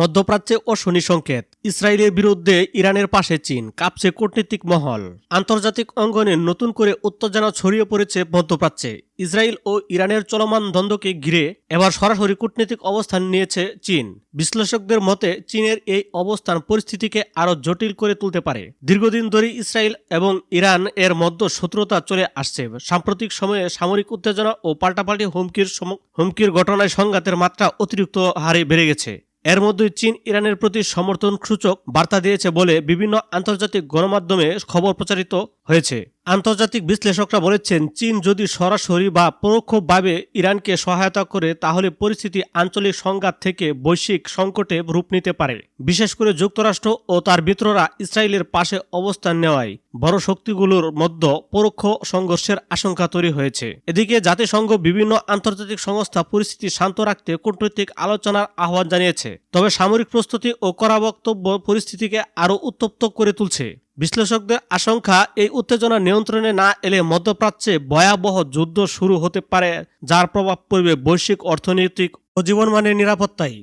মধ্যপ্রাচ্যে অশনি সংকেত, ইসরায়েলের বিরুদ্ধে ইরানের পাশে চীন, কাঁপছে কূটনীতিক মহল। আন্তর্জাতিক অঙ্গনে নতুন করে উত্তেজনা ছড়িয়ে পড়েছে মধ্যপ্রাচ্যে। ইসরায়েল ও ইরানের চলমান দ্বন্দ্বকে ঘিরে এবার সরাসরি কূটনীতিক অবস্থান নিয়েছে চীন। বিশ্লেষকদের মতে চীনের এই অবস্থান পরিস্থিতিকে আরও জটিল করে তুলতে পারে। দীর্ঘদিন ধরে ইসরায়েল এবং ইরান এর মধ্যে শত্রুতা চলে আসছে। সাম্প্রতিক সময়ে সামরিক উত্তেজনা ও পাল্টাপাল্টি হুমকির ঘটনায় সংঘাতের মাত্রা অতিরিক্ত হারে বেড়ে গেছে। এর মধ্যে চীন ইরানের প্রতি সমর্থন সূচক বার্তা দিয়েছে বলে বিভিন্ন আন্তর্জাতিক গণমাধ্যমে খবর প্রচারিত হয়েছে। আন্তর্জাতিক বিশ্লেষকরা বলেছেন, চীন যদি সরাসরি বা পরোক্ষভাবে ইরানকে সহায়তা করে তাহলে পরিস্থিতি আঞ্চলিক সংঘাত থেকে বৈশ্বিক সংকটে রূপ নিতে পারে। বিশেষ করে যুক্তরাষ্ট্র ও তার মিত্ররা ইসরায়েলের পাশে অবস্থান নেওয়ায় বড় শক্তিগুলোর মধ্যে পরোক্ষ সংঘর্ষের আশঙ্কা তৈরি হয়েছে। এদিকে জাতিসংঘ বিভিন্ন আন্তর্জাতিক সংস্থা পরিস্থিতি শান্ত রাখতে কূটনৈতিক আলোচনার আহ্বান জানিয়েছে। তবে সামরিক প্রস্তুতি ও কড়া বক্তব্য পরিস্থিতিকে আরও উত্তপ্ত করে তুলছে। বিশ্লেষকদের আশঙ্কা, এই উত্তেজনা নিয়ন্ত্রণে না এলে মধ্যপ্রাচ্যে ভয়াবহ যুদ্ধ শুরু হতে পারে, যার প্রভাব পড়বে বৈশ্বিক অর্থনৈতিক ও জীবনমানের নিরাপত্তায়।